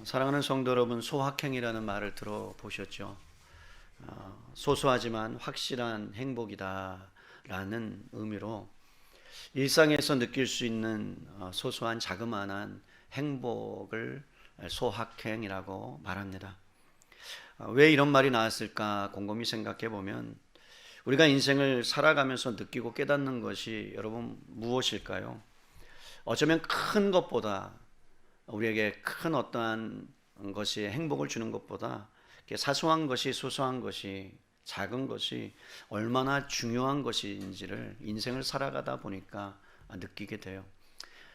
사랑하는 성도 여러분, 소확행이라는 말을 들어보셨죠? 소소하지만 확실한 행복이다 라는 의미로 일상에서 느낄 수 있는 소소한 자그마한 행복을 소확행이라고 말합니다. 왜 이런 말이 나왔을까 곰곰이 생각해 보면 우리가 인생을 살아가면서 느끼고 깨닫는 것이 여러분 무엇일까요? 어쩌면 큰 것보다, 우리에게 큰 어떠한 것이 행복을 주는 것보다 사소한 것이, 소소한 것이, 작은 것이 얼마나 중요한 것인지를 인생을 살아가다 보니까 느끼게 돼요.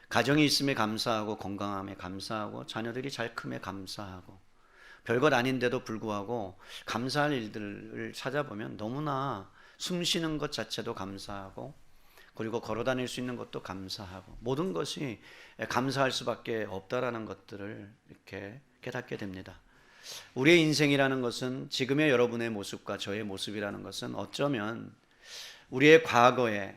가정이 있음에 감사하고, 건강함에 감사하고, 자녀들이 잘 큼에 감사하고, 별것 아닌데도 불구하고 감사할 일들을 찾아보면 너무나 숨 쉬는 것 자체도 감사하고, 그리고 걸어 다닐 수 있는 것도 감사하고, 모든 것이 감사할 수밖에 없다라는 것들을 이렇게 깨닫게 됩니다. 우리의 인생이라는 것은, 지금의 여러분의 모습과 저의 모습이라는 것은 어쩌면 우리의 과거에,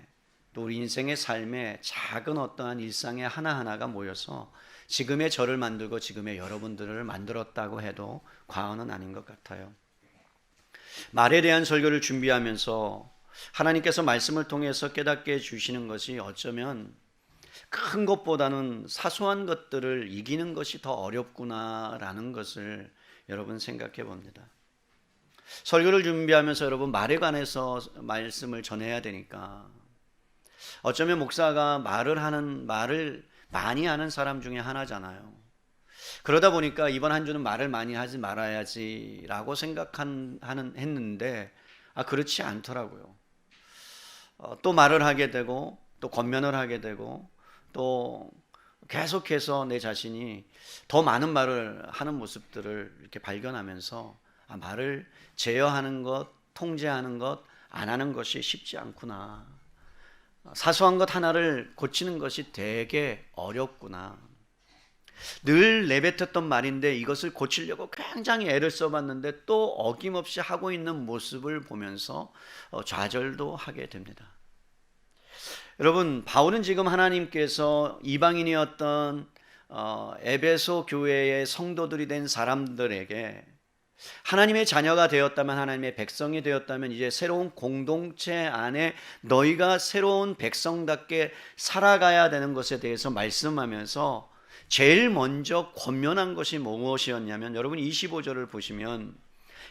또 우리 인생의 삶에 작은 어떠한 일상의 하나하나가 모여서 지금의 저를 만들고 지금의 여러분들을 만들었다고 해도 과언은 아닌 것 같아요. 말에 대한 설교를 준비하면서 하나님께서 말씀을 통해서 깨닫게 해주시는 것이 어쩌면 큰 것보다는 사소한 것들을 이기는 것이 더 어렵구나라는 것을 여러분 생각해 봅니다. 설교를 준비하면서 여러분 말에 관해서 말씀을 전해야 되니까 어쩌면 목사가 말을 많이 하는 사람 중에 하나잖아요. 그러다 보니까 이번 한 주는 말을 많이 하지 말아야지라고 했는데 그렇지 않더라고요. 또 말을 하게 되고, 또 권면을 하게 되고, 또 계속해서 내 자신이 더 많은 말을 하는 모습들을 이렇게 발견하면서 말을 제어하는 것, 통제하는 것, 안 하는 것이 쉽지 않구나. 사소한 것 하나를 고치는 것이 되게 어렵구나. 늘 내뱉었던 말인데 이것을 고치려고 굉장히 애를 써봤는데 또 어김없이 하고 있는 모습을 보면서 좌절도 하게 됩니다. 여러분, 바울은 지금 하나님께서 이방인이었던 에베소 교회의 성도들이 된 사람들에게 하나님의 자녀가 되었다면, 하나님의 백성이 되었다면 이제 새로운 공동체 안에 너희가 새로운 백성답게 살아가야 되는 것에 대해서 말씀하면서 제일 먼저 권면한 것이 무엇이었냐면, 여러분 25절을 보시면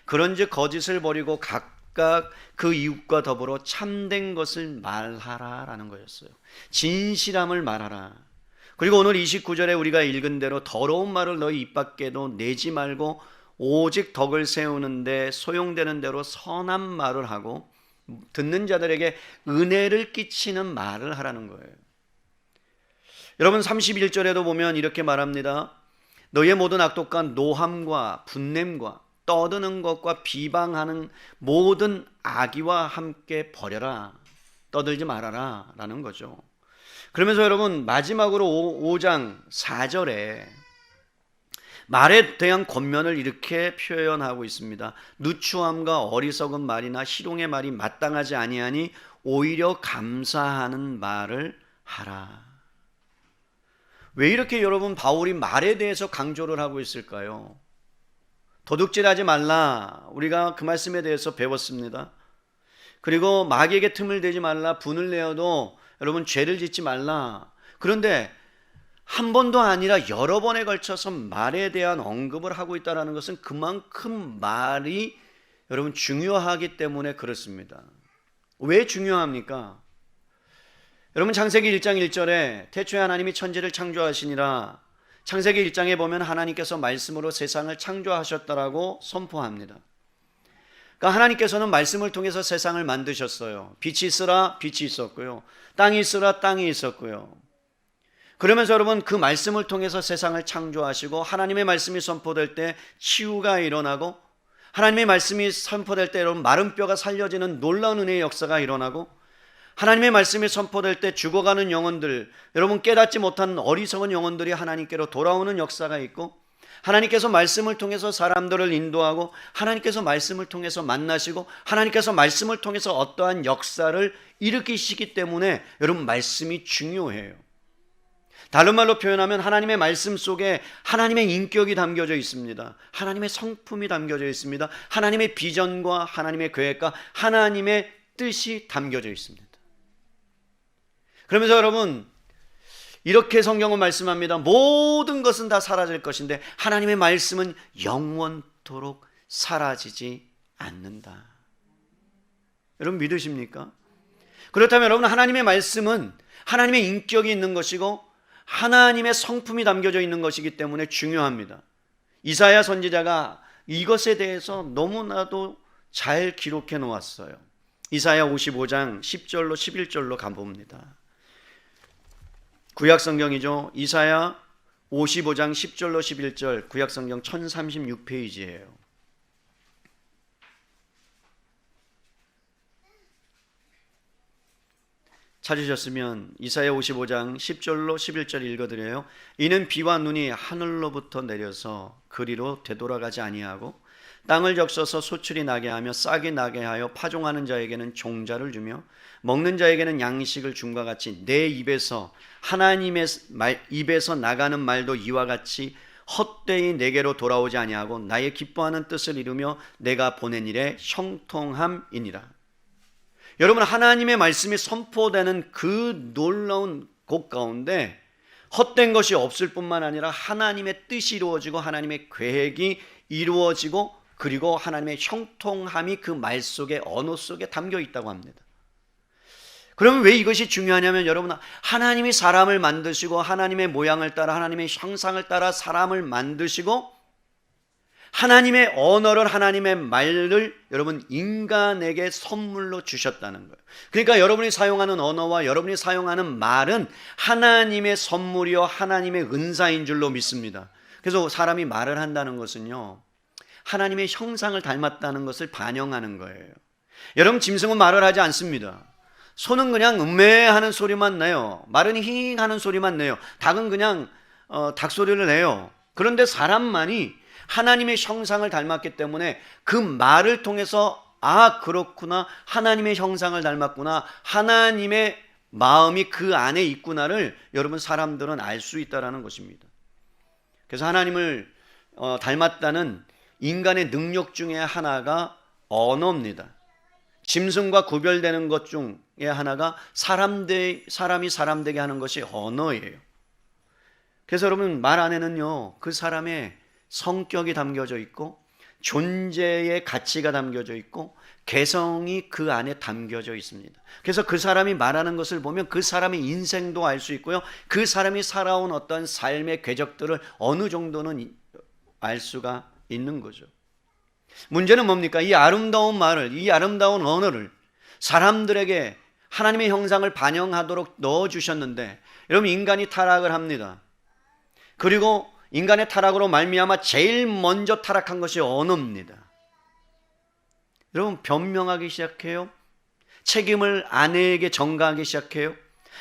그런즉 거짓을 버리고 각각 그 이웃과 더불어 참된 것을 말하라 라는 거였어요. 진실함을 말하라. 그리고 오늘 29절에 우리가 읽은 대로 더러운 말을 너희 입 밖에도 내지 말고 오직 덕을 세우는데 소용되는 대로 선한 말을 하고 듣는 자들에게 은혜를 끼치는 말을 하라는 거예요. 여러분 31절에도 보면 이렇게 말합니다. 너희의 모든 악독과 노함과 분냄과 떠드는 것과 비방하는 모든 악의와 함께 버려라. 떠들지 말아라 라는 거죠. 그러면서 여러분 마지막으로 5장 4절에 말에 대한 권면을 이렇게 표현하고 있습니다. 누추함과 어리석은 말이나 희롱의 말이 마땅하지 아니하니 오히려 감사하는 말을 하라. 왜 이렇게 여러분 바울이 말에 대해서 강조를 하고 있을까요? 도둑질하지 말라. 우리가 그 말씀에 대해서 배웠습니다. 그리고 마귀에게 틈을 대지 말라. 분을 내어도 여러분 죄를 짓지 말라. 그런데 한 번도 아니라 여러 번에 걸쳐서 말에 대한 언급을 하고 있다는 것은 그만큼 말이 여러분 중요하기 때문에 그렇습니다. 왜 중요합니까? 여러분 창세기 1장 1절에 태초에 하나님이 천지를 창조하시니라, 창세기 1장에 보면 하나님께서 말씀으로 세상을 창조하셨다라고 선포합니다. 그러니까 하나님께서는 말씀을 통해서 세상을 만드셨어요. 빛이 있으라 빛이 있었고요, 땅이 있으라 땅이 있었고요. 그러면서 여러분 그 말씀을 통해서 세상을 창조하시고, 하나님의 말씀이 선포될 때 치유가 일어나고, 하나님의 말씀이 선포될 때 여러분 마른 뼈가 살려지는 놀라운 은혜의 역사가 일어나고, 하나님의 말씀이 선포될 때 죽어가는 영혼들, 여러분 깨닫지 못한 어리석은 영혼들이 하나님께로 돌아오는 역사가 있고, 하나님께서 말씀을 통해서 사람들을 인도하고, 하나님께서 말씀을 통해서 만나시고, 하나님께서 말씀을 통해서 어떠한 역사를 일으키시기 때문에 여러분 말씀이 중요해요. 다른 말로 표현하면 하나님의 말씀 속에 하나님의 인격이 담겨져 있습니다. 하나님의 성품이 담겨져 있습니다. 하나님의 비전과 하나님의 계획과 하나님의 뜻이 담겨져 있습니다. 그러면서 여러분, 이렇게 성경은 말씀합니다. 모든 것은 다 사라질 것인데 하나님의 말씀은 영원토록 사라지지 않는다. 여러분 믿으십니까? 그렇다면 여러분, 하나님의 말씀은 하나님의 인격이 있는 것이고 하나님의 성품이 담겨져 있는 것이기 때문에 중요합니다. 이사야 선지자가 이것에 대해서 너무나도 잘 기록해 놓았어요. 이사야 55장 10절로 11절로 가봅니다. 구약성경이죠. 이사야 55장 10절로 11절, 구약성경 1036페이지예요. 찾으셨으면 이사야 55장 10절로 11절 읽어드려요. 이는 비와 눈이 하늘로부터 내려서 그리로 되돌아가지 아니하고 땅을 적셔서 소출이 나게 하며 싹이 나게 하여 파종하는 자에게는 종자를 주며 먹는 자에게는 양식을 줌과 같이 내 입에서 하나님의 입에서 나가는 말도 이와 같이 헛되이 내게로 돌아오지 아니하고 나의 기뻐하는 뜻을 이루며 내가 보낸 일에 형통함이니라. 여러분, 하나님의 말씀이 선포되는 그 놀라운 곳 가운데 헛된 것이 없을 뿐만 아니라 하나님의 뜻이 이루어지고 하나님의 계획이 이루어지고 그리고 하나님의 형통함이 그 말 속에, 언어 속에 담겨 있다고 합니다. 그러면 왜 이것이 중요하냐면 여러분, 하나님이 사람을 만드시고 하나님의 모양을 따라 하나님의 형상을 따라 사람을 만드시고 하나님의 언어를, 하나님의 말을 여러분 인간에게 선물로 주셨다는 거예요. 그러니까 여러분이 사용하는 언어와 여러분이 사용하는 말은 하나님의 선물이요 하나님의 은사인 줄로 믿습니다. 그래서 사람이 말을 한다는 것은요, 하나님의 형상을 닮았다는 것을 반영하는 거예요. 여러분, 짐승은 말을 하지 않습니다. 소는 그냥 음메하는 소리만 내요. 말은 힝 하는 소리만 내요. 닭은 그냥 닭소리를 내요. 그런데 사람만이 하나님의 형상을 닮았기 때문에 그 말을 통해서 아, 그렇구나, 하나님의 형상을 닮았구나, 하나님의 마음이 그 안에 있구나를 여러분 사람들은 알 수 있다는 것입니다. 그래서 하나님을 닮았다는 인간의 능력 중에 하나가 언어입니다. 짐승과 구별되는 것 중에 하나가 사람이 사람 되게 하는 것이 언어예요. 그래서 여러분, 말 안에는요 그 사람의 성격이 담겨져 있고 존재의 가치가 담겨져 있고 개성이 그 안에 담겨져 있습니다. 그래서 그 사람이 말하는 것을 보면 그 사람의 인생도 알 수 있고요, 그 사람이 살아온 어떤 삶의 궤적들을 어느 정도는 알 수가 있는 거죠. 문제는 뭡니까? 이 아름다운 말을, 이 아름다운 언어를 사람들에게 하나님의 형상을 반영하도록 넣어주셨는데 여러분, 인간이 타락을 합니다. 그리고 인간의 타락으로 말미암아 제일 먼저 타락한 것이 언어입니다. 여러분, 변명하기 시작해요. 책임을 아내에게 전가하기 시작해요.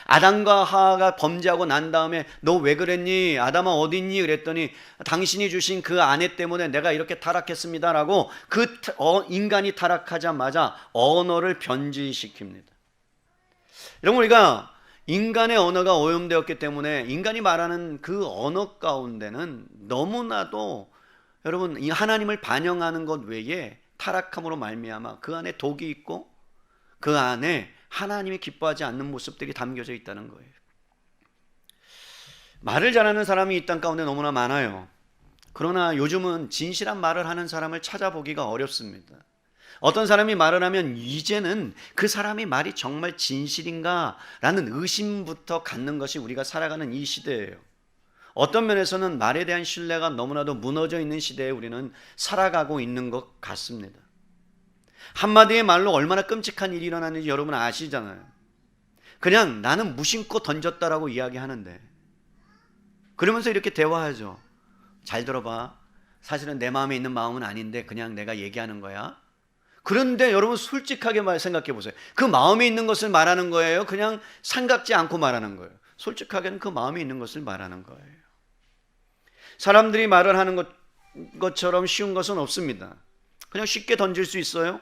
아담과 하와가 범죄하고 난 다음에 너 왜 그랬니? 아담아 어디 있니? 그랬더니 당신이 주신 그 아내 때문에 내가 이렇게 타락했습니다라고 인간이 타락하자마자 언어를 변질시킵니다. 여러분, 우리가 인간의 언어가 오염되었기 때문에 인간이 말하는 그 언어 가운데는 너무나도 여러분 하나님을 반영하는 것 외에 타락함으로 말미암아 그 안에 독이 있고 그 안에 하나님이 기뻐하지 않는 모습들이 담겨져 있다는 거예요. 말을 잘하는 사람이 이 땅 가운데 너무나 많아요. 그러나 요즘은 진실한 말을 하는 사람을 찾아보기가 어렵습니다. 어떤 사람이 말을 하면 이제는 그 사람의 말이 정말 진실인가 라는 의심부터 갖는 것이 우리가 살아가는 이 시대예요. 어떤 면에서는 말에 대한 신뢰가 너무나도 무너져 있는 시대에 우리는 살아가고 있는 것 같습니다. 한마디의 말로 얼마나 끔찍한 일이 일어나는지 여러분 아시잖아요. 그냥 나는 무심코 던졌다라고 이야기하는데, 그러면서 이렇게 대화하죠. 잘 들어봐, 사실은 내 마음에 있는 마음은 아닌데 그냥 내가 얘기하는 거야. 그런데 여러분 솔직하게 생각해 보세요. 그 마음에 있는 것을 말하는 거예요? 그냥 생각지 않고 말하는 거예요? 솔직하게는 그 마음에 있는 것을 말하는 거예요. 사람들이 말을 하는 것처럼 쉬운 것은 없습니다. 그냥 쉽게 던질 수 있어요.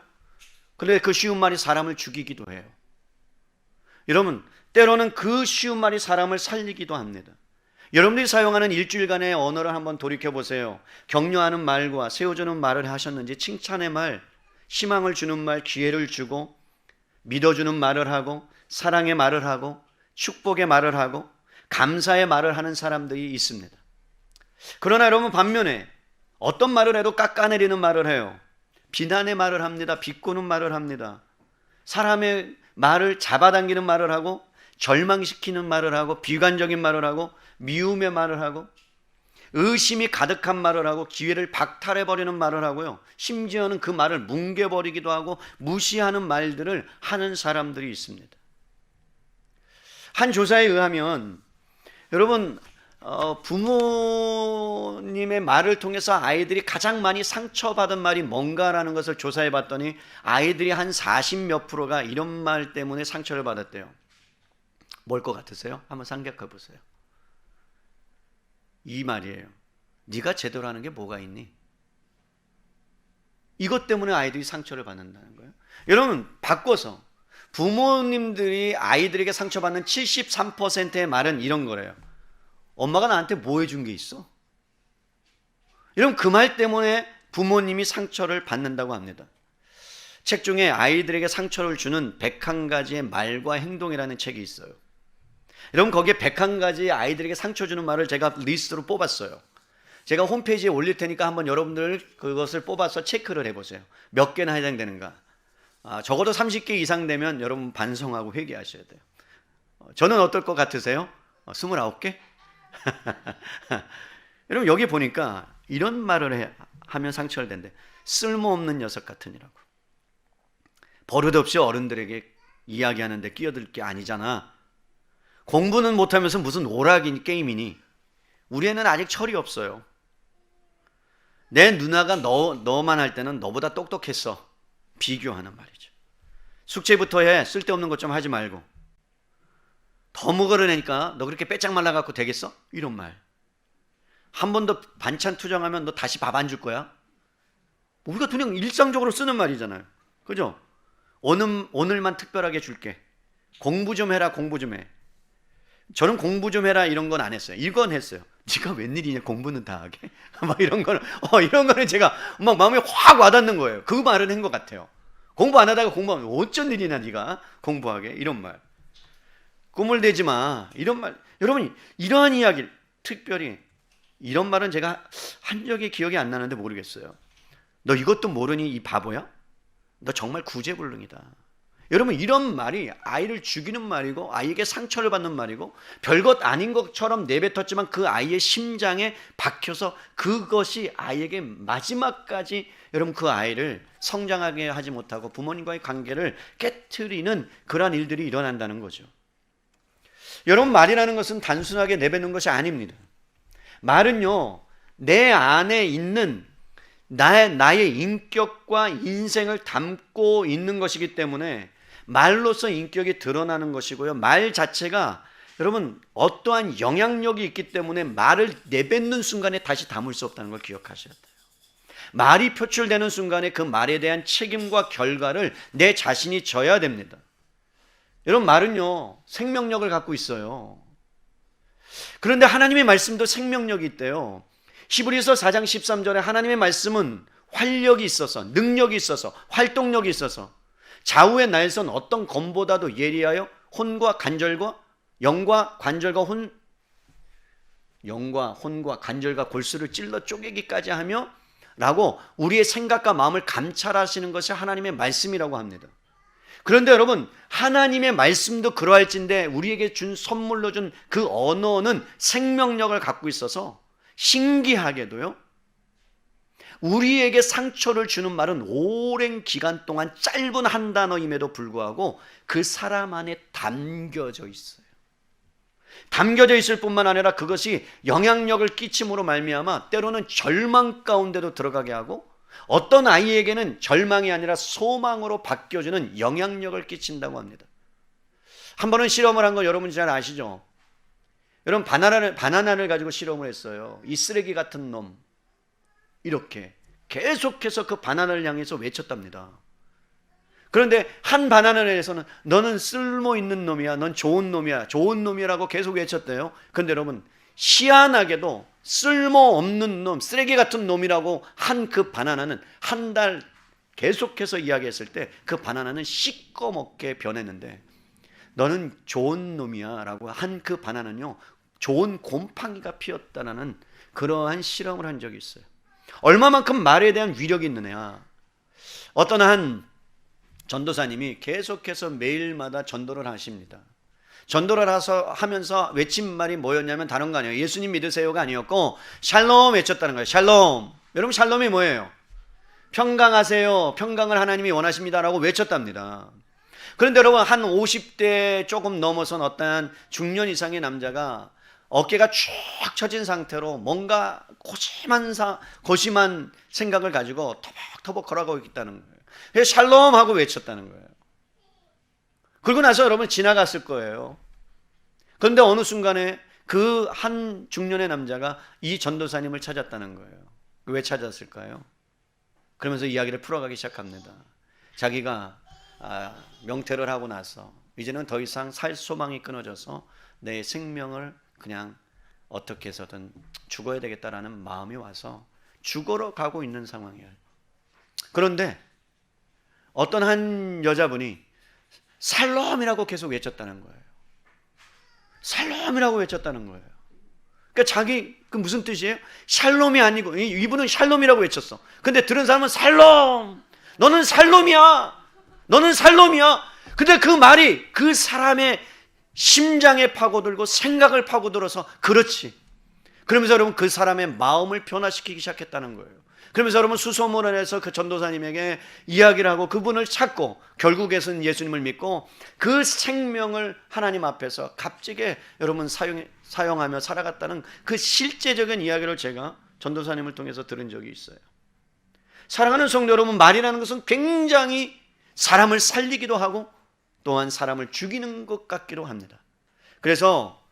그런데 그 쉬운 말이 사람을 죽이기도 해요. 여러분, 때로는 그 쉬운 말이 사람을 살리기도 합니다. 여러분들이 사용하는 일주일간의 언어를 한번 돌이켜 보세요. 격려하는 말과 세워주는 말을 하셨는지, 칭찬의 말, 희망을 주는 말, 기회를 주고 믿어주는 말을 하고 사랑의 말을 하고 축복의 말을 하고 감사의 말을 하는 사람들이 있습니다. 그러나 여러분, 반면에 어떤 말을 해도 깎아내리는 말을 해요. 비난의 말을 합니다. 비꼬는 말을 합니다. 사람의 말을 잡아당기는 말을 하고 절망시키는 말을 하고 비관적인 말을 하고 미움의 말을 하고 의심이 가득한 말을 하고 기회를 박탈해버리는 말을 하고요. 심지어는 그 말을 뭉개버리기도 하고 무시하는 말들을 하는 사람들이 있습니다. 한 조사에 의하면 여러분, 부모님의 말을 통해서 아이들이 가장 많이 상처받은 말이 뭔가라는 것을 조사해 봤더니 아이들이 한 40몇 프로가 이런 말 때문에 상처를 받았대요. 뭘 것 같으세요? 한번 생각해 보세요. 이 말이에요. 네가 제대로 하는 게 뭐가 있니? 이것 때문에 아이들이 상처를 받는다는 거예요. 여러분, 바꿔서 부모님들이 아이들에게 상처받는 73%의 말은 이런 거래요. 엄마가 나한테 뭐 해준 게 있어? 여러분, 그 말 때문에 부모님이 상처를 받는다고 합니다. 책 중에 아이들에게 상처를 주는 101가지의 말과 행동이라는 책이 있어요. 여러분, 거기에 101가지 아이들에게 상처 주는 말을 제가 리스트로 뽑았어요. 제가 홈페이지에 올릴 테니까 한번 여러분들 그것을 뽑아서 체크를 해보세요. 몇 개나 해당되는가. 적어도 30개 이상 되면 여러분 반성하고 회개하셔야 돼요. 저는 어떨 것 같으세요? 29개? 여러분, 여기 보니까 이런 말을 하면 상처를 된대. 쓸모없는 녀석 같으니라고. 버릇없이 어른들에게 이야기하는데 끼어들 게 아니잖아. 공부는 못하면서 무슨 오락이니 게임이니. 우리 애는 아직 철이 없어요. 내 누나가 너만 할 때는 너보다 똑똑했어. 비교하는 말이죠. 숙제부터 해. 쓸데없는 것 좀 하지 말고. 더 먹으려니까 너 그렇게 빼짝 말라갖고 되겠어? 이런 말. 한 번 더 반찬 투정하면 너 다시 밥 안 줄 거야? 우리가 그냥 일상적으로 쓰는 말이잖아요. 그죠? 오늘만 특별하게 줄게. 공부 좀 해라, 공부 좀 해. 저는 공부 좀 해라 이런 건 안 했어요. 이건 했어요. 네가 웬일이냐, 공부는 다 하게. 막 이런 거는 제가 막 마음에 확 와닿는 거예요. 그 말은 한 것 같아요. 공부 안 하다가 공부하면 어쩐 일이냐, 네가 공부하게. 이런 말. 꿈을 대지 마. 이런 말. 여러분, 이러한 이야기를, 특별히 이런 말은 제가 한 적이 기억이 안 나는데 모르겠어요. 너 이것도 모르니 이 바보야? 너 정말 구제불능이다. 여러분, 이런 말이 아이를 죽이는 말이고 아이에게 상처를 받는 말이고 별것 아닌 것처럼 내뱉었지만 그 아이의 심장에 박혀서 그것이 아이에게 마지막까지 여러분 그 아이를 성장하게 하지 못하고 부모님과의 관계를 깨트리는 그러한 일들이 일어난다는 거죠. 여러분, 말이라는 것은 단순하게 내뱉는 것이 아닙니다. 말은요, 내 안에 있는 나의 인격과 인생을 담고 있는 것이기 때문에 말로서 인격이 드러나는 것이고요. 말 자체가 여러분 어떠한 영향력이 있기 때문에 말을 내뱉는 순간에 다시 담을 수 없다는 걸 기억하셔야 돼요. 말이 표출되는 순간에 그 말에 대한 책임과 결과를 내 자신이 져야 됩니다. 여러분, 말은요 생명력을 갖고 있어요. 그런데 하나님의 말씀도 생명력이 있대요. 히브리서 4장 13절에 하나님의 말씀은 활력이 있어서, 능력이 있어서, 활동력이 있어서 좌우의 날선 어떤 검보다도 예리하여 혼과 관절과 영과 관절과 혼과 관절과 골수를 찔러 쪼개기까지 하며 라고 우리의 생각과 마음을 감찰하시는 것이 하나님의 말씀이라고 합니다. 그런데 여러분, 하나님의 말씀도 그러할진데 우리에게 선물로 준 그 언어는 생명력을 갖고 있어서 신기하게도요, 우리에게 상처를 주는 말은 오랜 기간 동안 짧은 한 단어임에도 불구하고 그 사람 안에 담겨져 있어요. 담겨져 있을 뿐만 아니라 그것이 영향력을 끼침으로 말미암아 때로는 절망 가운데도 들어가게 하고 어떤 아이에게는 절망이 아니라 소망으로 바뀌어주는 영향력을 끼친다고 합니다. 한 번은 실험을 한 거 여러분이 잘 아시죠? 여러분, 바나나를 가지고 실험을 했어요. 이 쓰레기 같은 놈, 이렇게 계속해서 그 바나나를 향해서 외쳤답니다. 그런데 한 바나나에 대해서는 너는 쓸모있는 놈이야, 넌 좋은 놈이야, 좋은 놈이라고 계속 외쳤대요. 그런데 여러분, 희한하게도 쓸모없는 놈, 쓰레기 같은 놈이라고 한 그 바나나는 한 달 계속해서 이야기했을 때 그 바나나는 시꺼멓게 변했는데, 너는 좋은 놈이야 라고 한 그 바나나는요, 좋은 곰팡이가 피었다라는 그러한 실험을 한 적이 있어요. 얼마만큼 말에 대한 위력이 있느냐. 어떤 한 전도사님이 계속해서 매일마다 전도를 하십니다. 전도를 하면서 외친 말이 뭐였냐면 다른 거 아니에요. 예수님 믿으세요가 아니었고 샬롬 외쳤다는 거예요. 샬롬. 여러분, 샬롬이 뭐예요? 평강하세요. 평강을 하나님이 원하십니다라고 외쳤답니다. 그런데 여러분, 한 50대 조금 넘어선 어떤 중년 이상의 남자가 어깨가 쭉 처진 상태로 뭔가 고심한 생각을 가지고 터벅터벅 걸어가고 있다는 거예요. 그래서 샬롬 하고 외쳤다는 거예요. 그러고 나서 여러분 지나갔을 거예요. 그런데 어느 순간에 그 한 중년의 남자가 이 전도사님을 찾았다는 거예요. 왜 찾았을까요? 그러면서 이야기를 풀어가기 시작합니다. 자기가 명퇴를 하고 나서 이제는 더 이상 살 소망이 끊어져서 내 생명을 그냥 어떻게 해서든 죽어야 되겠다라는 마음이 와서 죽으러 가고 있는 상황이에요. 그런데 어떤 한 여자분이 살롬이라고 계속 외쳤다는 거예요. 살롬이라고 외쳤다는 거예요. 그러니까 그 무슨 뜻이에요? 샬롬이 아니고, 이분은 샬롬이라고 외쳤어. 근데 들은 사람은 살롬, 너는 살롬이야, 너는 살롬이야. 근데 그 말이 그 사람의 심장에 파고들고 생각을 파고들어서 그렇지. 그러면서 여러분 그 사람의 마음을 변화시키기 시작했다는 거예요. 그러면서 여러분 수소문을 해서 그 전도사님에게 이야기를 하고 그분을 찾고 결국에는 예수님을 믿고 그 생명을 하나님 앞에서 값지게 여러분 사용하며 살아갔다는 그 실제적인 이야기를 제가 전도사님을 통해서 들은 적이 있어요. 사랑하는 성도 여러분, 말이라는 것은 굉장히 사람을 살리기도 하고 또한 사람을 죽이는 것 같기도 합니다. 그래서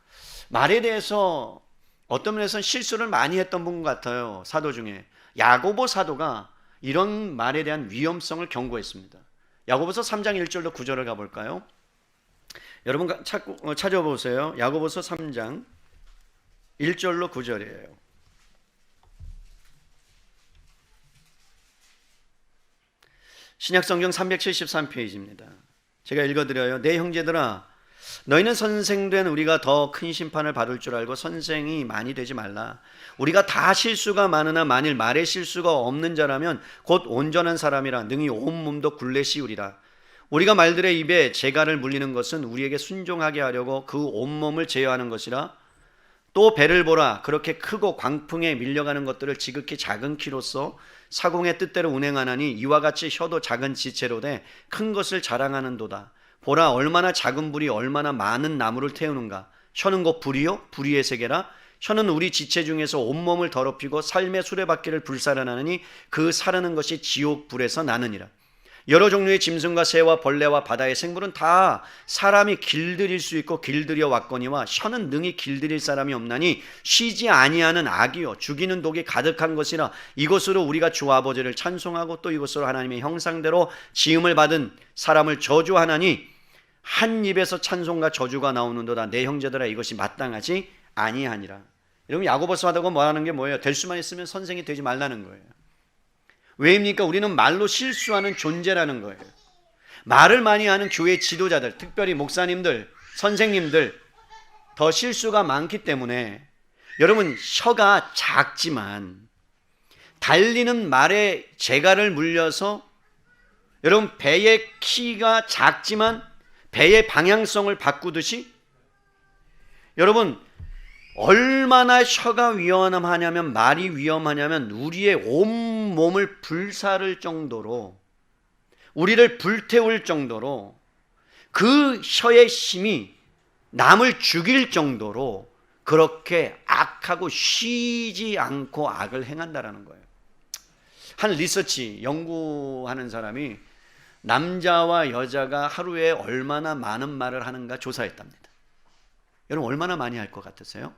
말에 대해서 어떤 면에서는 실수를 많이 했던 분 같아요. 사도 중에 야고보 사도가 이런 말에 대한 위험성을 경고했습니다. 야고보서 3장 1절로 9절을 가볼까요? 여러분 찾아보세요. 야고보서 3장 1절로 9절이에요. 신약성경 373페이지입니다. 제가 읽어드려요. 내 형제들아, 너희는 선생된 우리가 더 큰 심판을 받을 줄 알고 선생이 많이 되지 말라. 우리가 다 실수가 많으나 만일 말에 실수가 없는 자라면 곧 온전한 사람이라 능히 온몸도 굴레 씌우리라. 우리가 말들의 입에 재갈을 물리는 것은 우리에게 순종하게 하려고 그 온몸을 제어하는 것이라. 또 배를 보라. 그렇게 크고 광풍에 밀려가는 것들을 지극히 작은 키로서 사공의 뜻대로 운행하나니 이와 같이 혀도 작은 지체로 돼 큰 것을 자랑하는도다. 보라, 얼마나 작은 불이 얼마나 많은 나무를 태우는가. 혀는 곧 불이요 불의의 세계라. 혀는 우리 지체 중에서 온몸을 더럽히고 삶의 수레바퀴를 불살라나니 그 사르는 것이 지옥 불에서 나느니라. 여러 종류의 짐승과 새와 벌레와 바다의 생물은 다 사람이 길들일 수 있고 길들여 왔거니와 혀는 능히 길들일 사람이 없나니 쉬지 아니하는 악이요 죽이는 독이 가득한 것이라. 이것으로 우리가 주 아버지를 찬송하고 또 이것으로 하나님의 형상대로 지음을 받은 사람을 저주하나니 한 입에서 찬송과 저주가 나오는도다. 내 형제들아, 이것이 마땅하지 아니하니라. 여러분, 야고보서 하다고 말하는 게 뭐예요? 될 수만 있으면 선생이 되지 말라는 거예요. 왜입니까? 우리는 말로 실수하는 존재라는 거예요. 말을 많이 하는 교회 지도자들, 특별히 목사님들, 선생님들 더 실수가 많기 때문에 여러분, 혀가 작지만 달리는 말에 재갈을 물려서 여러분 배의 키가 작지만 배의 방향성을 바꾸듯이 여러분 얼마나 혀가 위험하냐면, 말이 위험하냐면 우리의 온몸을 불사를 정도로, 우리를 불태울 정도로, 그 혀의 힘이 남을 죽일 정도로 그렇게 악하고 쉬지 않고 악을 행한다라는 거예요. 한 리서치, 연구하는 사람이 남자와 여자가 하루에 얼마나 많은 말을 하는가 조사했답니다. 여러분, 얼마나 많이 할 것 같으세요?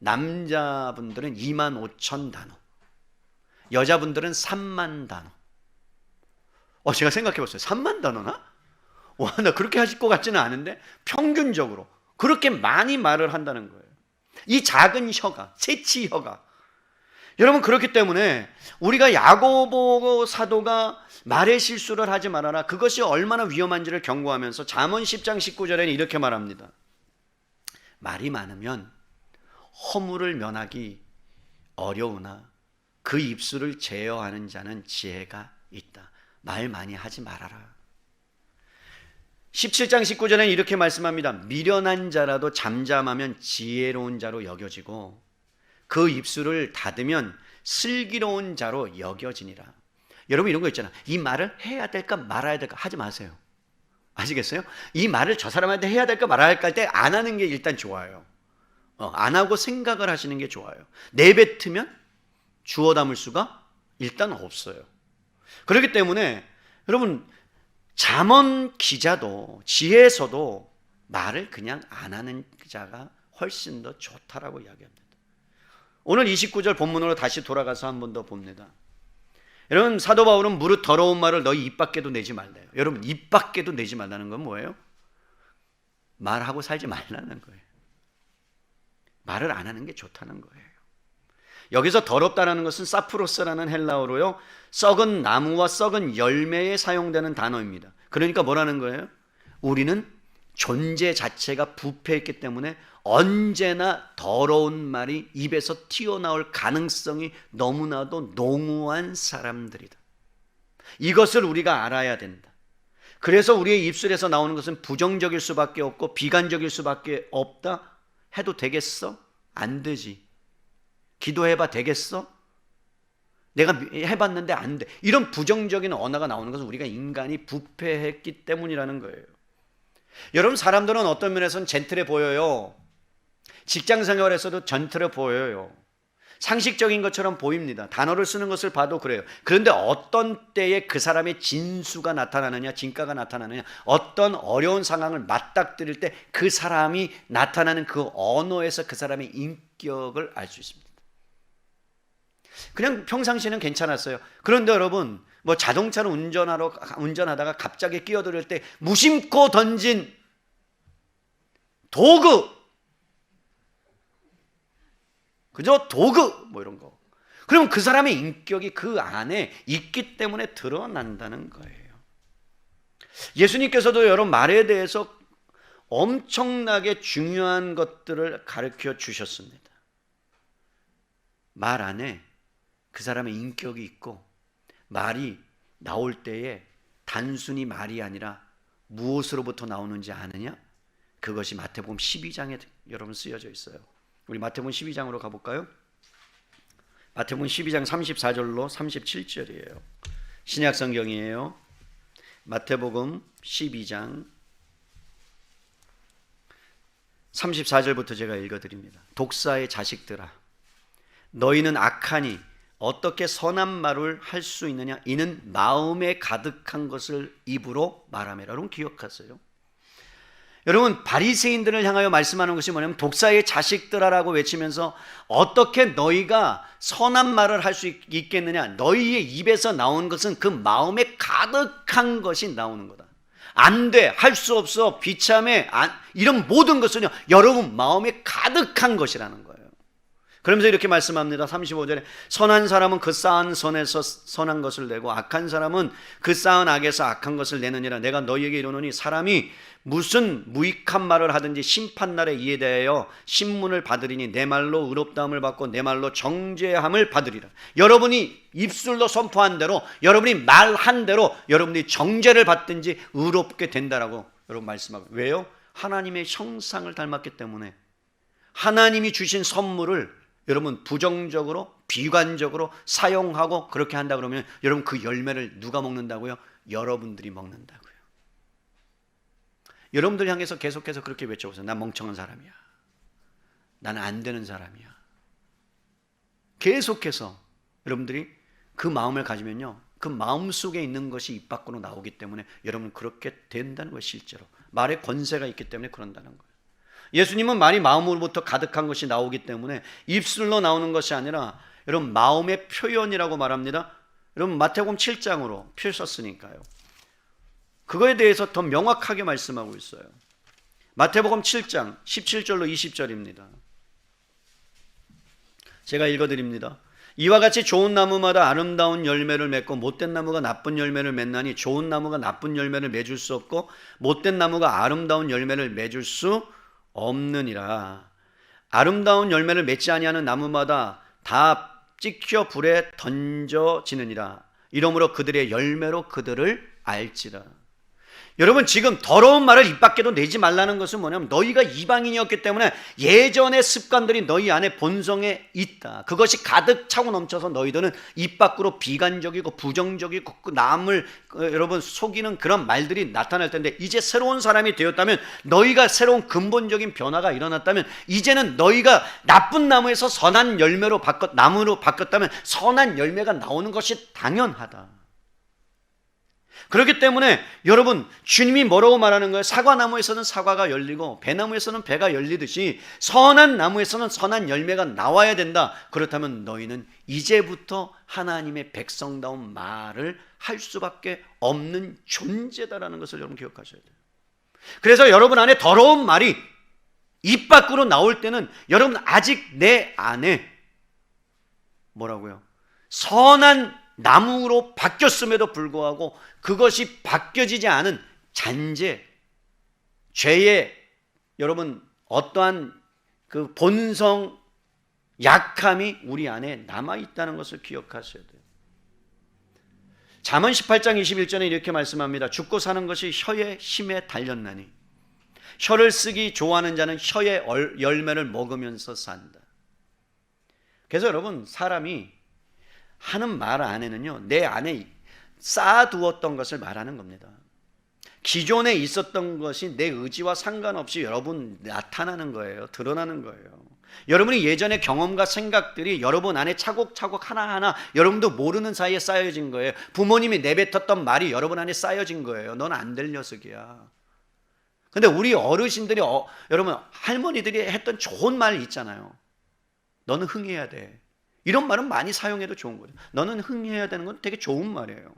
남자분들은 25,000 단어, 여자분들은 3만 단어. 제가 생각해 봤어요. 3만 단어나? 와, 나 그렇게 하실 것 같지는 않은데 평균적으로 그렇게 많이 말을 한다는 거예요. 이 작은 혀가, 새치 혀가. 여러분, 그렇기 때문에 우리가 야고보 사도가 말의 실수를 하지 말아라, 그것이 얼마나 위험한지를 경고하면서 잠언 10장 19절에는 이렇게 말합니다. 말이 많으면 허물을 면하기 어려우나 그 입술을 제어하는 자는 지혜가 있다. 말 많이 하지 말아라. 17장 19절에는 이렇게 말씀합니다. 미련한 자라도 잠잠하면 지혜로운 자로 여겨지고 그 입술을 닫으면 슬기로운 자로 여겨지니라. 여러분, 이런 거 있잖아. 이 말을 해야 될까 말아야 될까 하지 마세요. 아시겠어요? 이 말을 저 사람한테 해야 될까 말아야 할까 할 때 안 하는 게 일단 좋아요. 안 하고 생각을 하시는 게 좋아요. 내뱉으면 주워 담을 수가 일단 없어요. 그렇기 때문에 여러분, 잠언 기자도 지혜에서도 말을 그냥 안 하는 자가 훨씬 더 좋다라고 이야기합니다. 오늘 29절 본문으로 다시 돌아가서 한 번 더 봅니다. 여러분, 사도 바울은 무릇 더러운 말을 너희 입 밖에도 내지 말래요. 여러분, 입 밖에도 내지 말라는 건 뭐예요? 말하고 살지 말라는 거예요. 말을 안 하는 게 좋다는 거예요. 여기서 더럽다라는 것은 사프로스라는 헬라어로요, 썩은 나무와 썩은 열매에 사용되는 단어입니다. 그러니까 뭐라는 거예요? 우리는 존재 자체가 부패했기 때문에 언제나 더러운 말이 입에서 튀어나올 가능성이 너무나도 농후한 사람들이다. 이것을 우리가 알아야 된다. 그래서 우리의 입술에서 나오는 것은 부정적일 수밖에 없고 비관적일 수밖에 없다. 해도 되겠어? 안 되지. 기도해봐 되겠어? 내가 해봤는데 안 돼. 이런 부정적인 언어가 나오는 것은 우리가 인간이 부패했기 때문이라는 거예요. 여러분, 사람들은 어떤 면에서는 젠틀해 보여요. 직장 생활에서도 젠틀해 보여요. 상식적인 것처럼 보입니다. 단어를 쓰는 것을 봐도 그래요. 그런데 어떤 때에 그 사람의 진수가 나타나느냐, 진가가 나타나느냐, 어떤 어려운 상황을 맞닥뜨릴 때 그 사람이 나타나는 그 언어에서 그 사람의 인격을 알 수 있습니다. 그냥 평상시에는 괜찮았어요. 그런데 여러분, 뭐 자동차를 운전하다가 갑자기 끼어들 때 무심코 던진 도구, 그저 도구 뭐 이런 거, 그럼 그 사람의 인격이 그 안에 있기 때문에 드러난다는 거예요. 예수님께서도 여러분 말에 대해서 엄청나게 중요한 것들을 가르쳐 주셨습니다. 말 안에 그 사람의 인격이 있고 말이 나올 때에 단순히 말이 아니라 무엇으로부터 나오는지 아느냐? 그것이 마태복음 12장에 여러분 쓰여져 있어요. 우리 마태복음 12장으로 가볼까요? 마태복음 12장 34절로 37절이에요. 신약 성경이에요. 마태복음 12장 34절부터 제가 읽어드립니다. 독사의 자식들아, 너희는 악하니 어떻게 선한 말을 할 수 있느냐? 이는 마음에 가득한 것을 입으로 말하매라. 여러분 기억하세요? 여러분, 바리새인들을 향하여 말씀하는 것이 뭐냐면 독사의 자식들아라고 외치면서 어떻게 너희가 선한 말을 할 수 있겠느냐? 너희의 입에서 나온 것은 그 마음에 가득한 것이 나오는 거다. 안 돼, 할 수 없어, 비참해, 이런 모든 것은요, 여러분 마음에 가득한 것이라는 거예요. 그러면서 이렇게 말씀합니다. 35절에 선한 사람은 그 쌓은 선에서 선한 것을 내고 악한 사람은 그 쌓은 악에서 악한 것을 내느니라. 내가 너희에게 이르노니 사람이 무슨 무익한 말을 하든지 심판날에 이에 대하여 신문을 받으리니 내 말로 의롭다함을 받고 내 말로 정죄함을 받으리라. 여러분이 입술로 선포한 대로, 여러분이 말한 대로 여러분이 정죄를 받든지 의롭게 된다라고 여러분 말씀하고. 왜요? 하나님의 형상을 닮았기 때문에 하나님이 주신 선물을 여러분 부정적으로 비관적으로 사용하고 그렇게 한다 그러면 여러분 그 열매를 누가 먹는다고요? 여러분들이 먹는다고요. 여러분들 향해서 계속해서 그렇게 외쳐보세요. 난 멍청한 사람이야. 나는 안 되는 사람이야. 계속해서 여러분들이 그 마음을 가지면요, 그 마음 속에 있는 것이 입 밖으로 나오기 때문에 여러분 그렇게 된다는 거예요. 실제로 말에 권세가 있기 때문에 그런다는 거예요. 예수님은 말이 마음으로부터 가득한 것이 나오기 때문에 입술로 나오는 것이 아니라 여러분 마음의 표현이라고 말합니다. 여러분 마태복음 7장으로 펼쳤으니까요. 그거에 대해서 더 명확하게 말씀하고 있어요. 마태복음 7장 17절로 20절입니다. 제가 읽어드립니다. 이와 같이 좋은 나무마다 아름다운 열매를 맺고 못된 나무가 나쁜 열매를 맺나니 좋은 나무가 나쁜 열매를 맺을 수 없고 못된 나무가 아름다운 열매를 맺을 수 없느니라. 아름다운 열매를 맺지 아니하는 나무마다 다 찍혀 불에 던져지느니라. 이러므로 그들의 열매로 그들을 알지라. 여러분, 지금 더러운 말을 입 밖에도 내지 말라는 것은 뭐냐면 너희가 이방인이었기 때문에 예전의 습관들이 너희 안에 본성에 있다. 그것이 가득 차고 넘쳐서 너희들은 입 밖으로 비관적이고 부정적이고 남을 여러분 속이는 그런 말들이 나타날 텐데, 이제 새로운 사람이 되었다면, 너희가 새로운 근본적인 변화가 일어났다면, 이제는 너희가 나쁜 나무에서 선한 열매로 나무로 바뀌었다면 선한 열매가 나오는 것이 당연하다. 그렇기 때문에 여러분, 주님이 뭐라고 말하는 거예요? 사과나무에서는 사과가 열리고 배나무에서는 배가 열리듯이 선한 나무에서는 선한 열매가 나와야 된다. 그렇다면 너희는 이제부터 하나님의 백성다운 말을 할 수밖에 없는 존재다라는 것을 여러분 기억하셔야 돼요. 그래서 여러분 안에 더러운 말이 입 밖으로 나올 때는 여러분 아직 내 안에 뭐라고요? 선한 나무로 바뀌었음에도 불구하고 그것이 바뀌어지지 않은 잔재, 죄의 여러분 어떠한 그 본성 약함이 우리 안에 남아있다는 것을 기억하셔야 돼요. 잠언 18장 21절에 이렇게 말씀합니다. 죽고 사는 것이 혀의 힘에 달렸나니 혀를 쓰기 좋아하는 자는 혀의 열매를 먹으면서 산다. 그래서 여러분, 사람이 하는 말 안에는요, 내 안에 쌓아두었던 것을 말하는 겁니다. 기존에 있었던 것이 내 의지와 상관없이 여러분 나타나는 거예요. 드러나는 거예요. 여러분이 예전의 경험과 생각들이 여러분 안에 차곡차곡 하나하나 여러분도 모르는 사이에 쌓여진 거예요. 부모님이 내뱉었던 말이 여러분 안에 쌓여진 거예요. 넌 안 될 녀석이야. 근데 우리 어르신들이 여러분 할머니들이 했던 좋은 말 있잖아요. 너는 흥해야 돼. 이런 말은 많이 사용해도 좋은 거죠. 너는 흥해야 되는 건 되게 좋은 말이에요.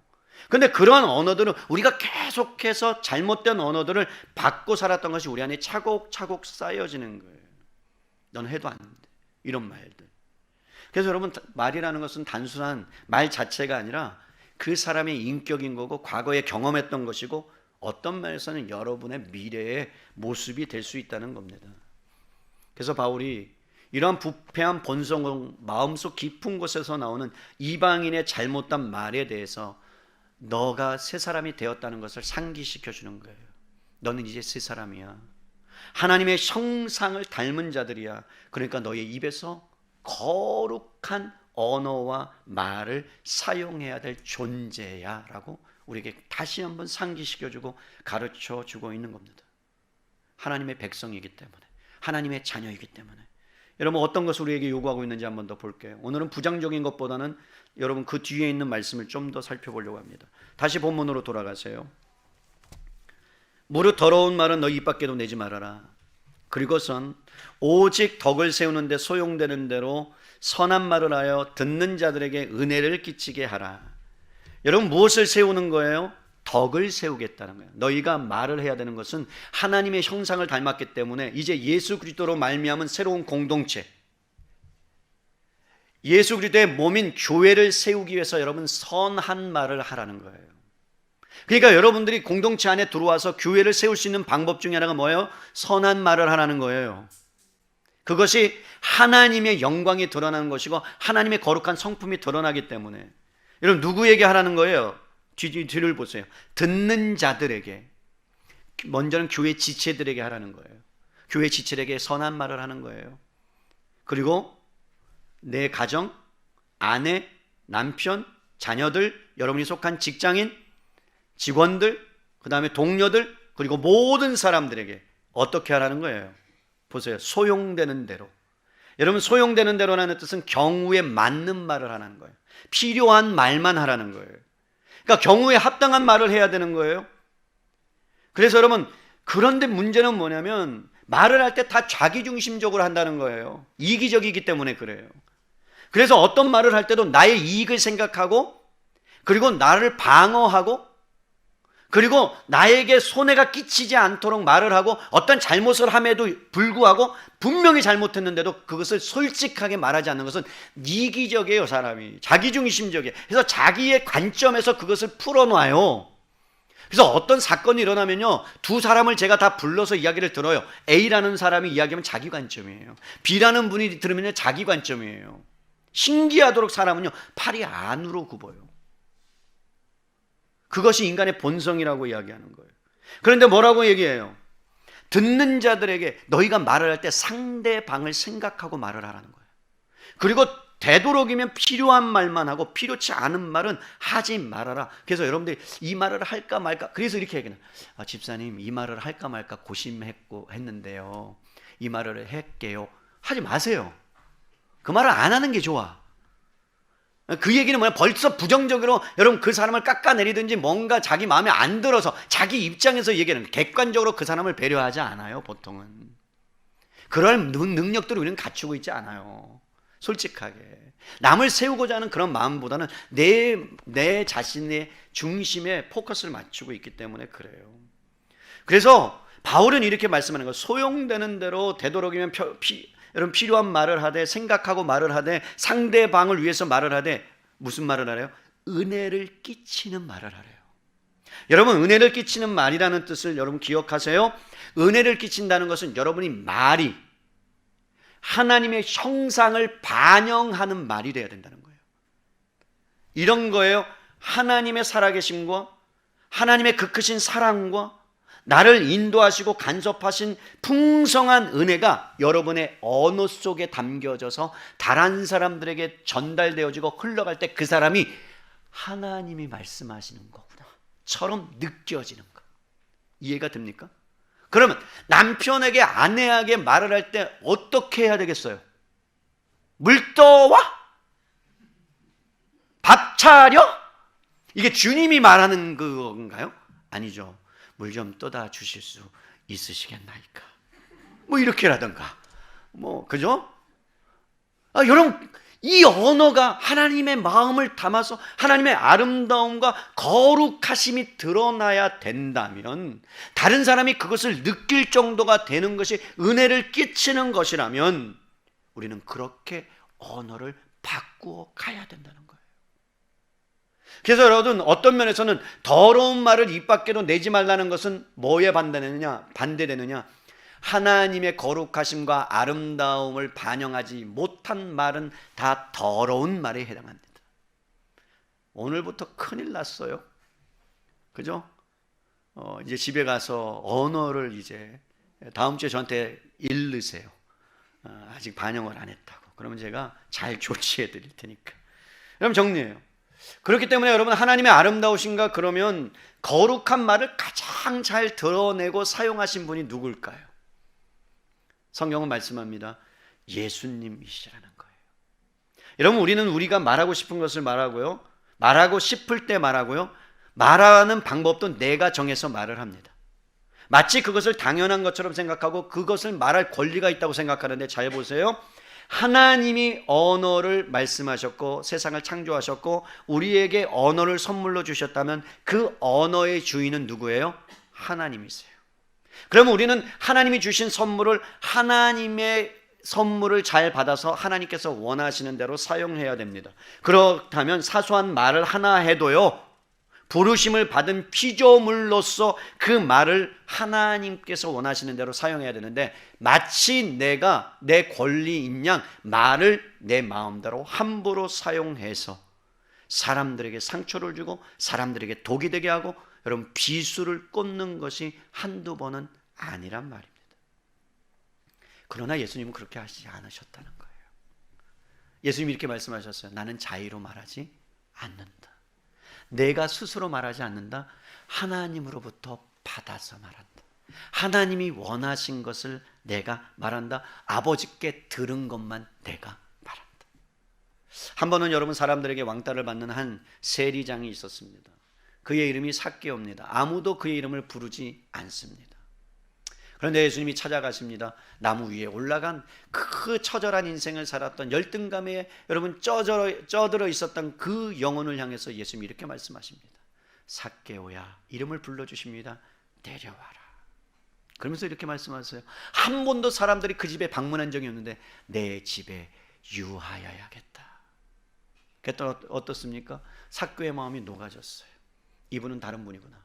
근데 그러한 언어들은 우리가 계속해서 잘못된 언어들을 받고 살았던 것이 우리 안에 차곡차곡 쌓여지는 거예요. 넌 해도 안 돼. 이런 말들. 그래서 여러분, 말이라는 것은 단순한 말 자체가 아니라 그 사람의 인격인 거고 과거에 경험했던 것이고 어떤 면에서는 여러분의 미래의 모습이 될 수 있다는 겁니다. 그래서 바울이 이러한 부패한 본성은 마음속 깊은 곳에서 나오는 이방인의 잘못된 말에 대해서 너가 새 사람이 되었다는 것을 상기시켜 주는 거예요. 너는 이제 새 사람이야. 하나님의 형상을 닮은 자들이야. 그러니까 너의 입에서 거룩한 언어와 말을 사용해야 될 존재야 라고 우리에게 다시 한번 상기시켜주고 가르쳐주고 있는 겁니다. 하나님의 백성이기 때문에, 하나님의 자녀이기 때문에. 여러분, 어떤 것을 우리에게 요구하고 있는지 한번 더 볼게요. 오늘은 부정적인 것보다는 여러분 그 뒤에 있는 말씀을 좀 더 살펴보려고 합니다. 다시 본문으로 돌아가세요. 무릇 더러운 말은 너희 입 밖에도 내지 말아라. 그리고선 오직 덕을 세우는 데 소용되는 대로 선한 말을 하여 듣는 자들에게 은혜를 끼치게 하라. 여러분, 무엇을 세우는 거예요? 덕을 세우겠다는 거예요. 너희가 말을 해야 되는 것은 하나님의 형상을 닮았기 때문에 이제 예수 그리스도로 말미암은 새로운 공동체, 예수 그리스도의 몸인 교회를 세우기 위해서 여러분 선한 말을 하라는 거예요. 그러니까 여러분들이 공동체 안에 들어와서 교회를 세울 수 있는 방법 중에 하나가 뭐예요? 선한 말을 하라는 거예요. 그것이 하나님의 영광이 드러나는 것이고 하나님의 거룩한 성품이 드러나기 때문에 여러분, 누구에게 하라는 거예요? 뒤를 보세요. 듣는 자들에게, 먼저는 교회 지체들에게 하라는 거예요. 교회 지체들에게 선한 말을 하는 거예요. 그리고 내 가정, 아내, 남편, 자녀들, 여러분이 속한 직장인, 직원들, 그 다음에 동료들, 그리고 모든 사람들에게 어떻게 하라는 거예요? 보세요. 소용되는 대로. 여러분, 소용되는 대로라는 뜻은 경우에 맞는 말을 하라는 거예요. 필요한 말만 하라는 거예요. 그러니까 경우에 합당한 말을 해야 되는 거예요. 그래서 여러분, 그런데 문제는 뭐냐면 말을 할 때 다 자기중심적으로 한다는 거예요. 이기적이기 때문에 그래요. 그래서 어떤 말을 할 때도 나의 이익을 생각하고, 그리고 나를 방어하고, 그리고 나에게 손해가 끼치지 않도록 말을 하고 어떤 잘못을 함에도 불구하고 분명히 잘못했는데도 그것을 솔직하게 말하지 않는 것은 이기적이에요. 사람이 자기중심적이에요. 그래서 자기의 관점에서 그것을 풀어놔요. 그래서 어떤 사건이 일어나면요, 두 사람을 제가 다 불러서 이야기를 들어요. A라는 사람이 이야기하면 자기 관점이에요. B라는 분이 들으면 자기 관점이에요. 신기하도록 사람은요, 팔이 안으로 굽어요. 그것이 인간의 본성이라고 이야기하는 거예요. 그런데 뭐라고 얘기해요? 듣는 자들에게 너희가 말을 할 때 상대방을 생각하고 말을 하라는 거예요. 그리고 되도록이면 필요한 말만 하고 필요치 않은 말은 하지 말아라. 그래서 여러분들이 이 말을 할까 말까, 그래서 이렇게 얘기해요. 집사님, 이 말을 할까 말까 고심했는데요, 이 말을 할게요. 하지 마세요. 그 말을 안 하는 게 좋아. 그 얘기는 뭐냐, 벌써 부정적으로 여러분 그 사람을 깎아내리든지 뭔가 자기 마음에 안 들어서 자기 입장에서 얘기하는, 객관적으로 그 사람을 배려하지 않아요. 보통은 그럴 능력들을 우리는 갖추고 있지 않아요. 솔직하게 남을 세우고자 하는 그런 마음보다는 내 자신의 중심에 포커스를 맞추고 있기 때문에 그래요. 그래서 바울은 이렇게 말씀하는 거예요. 소용되는 대로 되도록이면 여러분 필요한 말을 하되, 생각하고 말을 하되, 상대방을 위해서 말을 하되, 무슨 말을 하래요? 은혜를 끼치는 말을 하래요. 여러분, 은혜를 끼치는 말이라는 뜻을 여러분 기억하세요. 은혜를 끼친다는 것은 여러분이 말이 하나님의 형상을 반영하는 말이 되어야 된다는 거예요. 이런 거예요. 하나님의 살아계심과 하나님의 그 크신 사랑과 나를 인도하시고 간섭하신 풍성한 은혜가 여러분의 언어 속에 담겨져서 다른 사람들에게 전달되어지고 흘러갈 때 그 사람이 하나님이 말씀하시는 거구나 처럼 느껴지는 거. 이해가 됩니까? 그러면 남편에게, 아내에게 말을 할 때 어떻게 해야 되겠어요? 물 떠와? 밥 차려? 이게 주님이 말하는 건가요? 아니죠. 물 좀 떠다 주실 수 있으시겠나이까? 뭐 이렇게라든가, 뭐 그죠? 여러분, 이 언어가 하나님의 마음을 담아서 하나님의 아름다움과 거룩하심이 드러나야 된다면, 다른 사람이 그것을 느낄 정도가 되는 것이 은혜를 끼치는 것이라면 우리는 그렇게 언어를 바꾸어 가야 된다는 거예요. 그래서 여러분, 어떤 면에서는 더러운 말을 입 밖으로 내지 말라는 것은 뭐에 반대되느냐? 하나님의 거룩하심과 아름다움을 반영하지 못한 말은 다 더러운 말에 해당합니다. 오늘부터 큰일 났어요. 그죠? 이제 집에 가서 언어를 이제 다음 주에 저한테 읽으세요. 아직 반영을 안 했다고. 그러면 제가 잘 조치해 드릴 테니까. 그럼 정리해요. 그렇기 때문에 여러분, 하나님의 아름다우신가 그러면 거룩한 말을 가장 잘 드러내고 사용하신 분이 누굴까요? 성경은 말씀합니다. 예수님이시라는 거예요. 여러분, 우리는 우리가 말하고 싶은 것을 말하고요, 말하고 싶을 때 말하고요, 말하는 방법도 내가 정해서 말을 합니다. 마치 그것을 당연한 것처럼 생각하고 그것을 말할 권리가 있다고 생각하는데, 잘 보세요. 하나님이 언어를 말씀하셨고 세상을 창조하셨고 우리에게 언어를 선물로 주셨다면 그 언어의 주인은 누구예요? 하나님이세요. 그러면 우리는 하나님이 주신 선물을, 하나님의 선물을 잘 받아서 하나님께서 원하시는 대로 사용해야 됩니다. 그렇다면 사소한 말을 하나 해도요, 부르심을 받은 피조물로서 그 말을 하나님께서 원하시는 대로 사용해야 되는데, 마치 내가 내 권리인 양 말을 내 마음대로 함부로 사용해서 사람들에게 상처를 주고 사람들에게 독이 되게 하고 여러분 비수를 꽂는 것이 한두 번은 아니란 말입니다. 그러나 예수님은 그렇게 하시지 않으셨다는 거예요. 예수님이 이렇게 말씀하셨어요. 나는 자의로 말하지 않는다. 내가 스스로 말하지 않는다. 하나님으로부터 받아서 말한다. 하나님이 원하신 것을 내가 말한다. 아버지께 들은 것만 내가 말한다. 한 번은 여러분, 사람들에게 왕따를 받는 한 세리장이 있었습니다. 그의 이름이 삭개오입니다. 아무도 그의 이름을 부르지 않습니다. 그런데 예수님이 찾아가십니다. 나무 위에 올라간 그 처절한 인생을 살았던 열등감에 여러분 쪄들어 있었던 그 영혼을 향해서 예수님이 이렇게 말씀하십니다. 삭개오야, 이름을 불러주십니다. 내려와라. 그러면서 이렇게 말씀하세요. 한 번도 사람들이 그 집에 방문한 적이 없는데 내 집에 유하여야겠다. 그랬더니 어떻습니까? 삭개오의 마음이 녹아졌어요. 이분은 다른 분이구나.